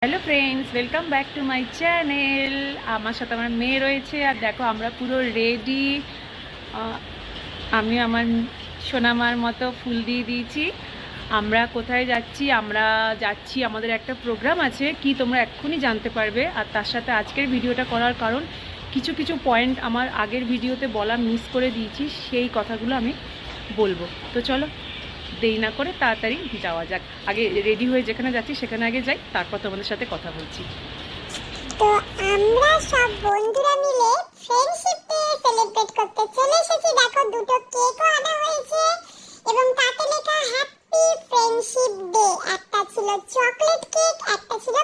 Hello friends, welcome back to my channel. আমার সাথে আমার মেয়ে রয়েছে, আর দেখো আমরা পুরো রেডি। আমি আমার সোনামার মতো ফুল দিয়ে দিয়েছি। আমরা কোথায় যাচ্ছি? আমরা যাচ্ছি, আমাদের একটা প্রোগ্রাম আছে, কি তোমরা এক্ষুনি জানতে পারবে। আর তার সাথে আজকের ভিডিওটা করার কারণ, কিছু কিছু পয়েন্ট আমার আগের ভিডিওতে বলা মিস করে দিয়েছি, সেই কথাগুলো আমি বলবো। তো চলো দেরি না করে তাড়াতাড়ি যাওয়া যাক। আগে রেডি হয়ে যেখানে যাচ্ছি সেখানে আগে যাই, তারপর তোমাদের সাথে কথা বলছি। তো আমরা সব বন্ধুরা মিলে ফ্রেন্ডশিপ ডে সেলিব্রেট করতে চলে এসেছি। দেখো দুটো কেকও আনা হয়েছে এবং তাতে লেখা হ্যাপি ফ্রেন্ডশিপ ডে। একটা ছিল চকলেট কেক, একটা ছিল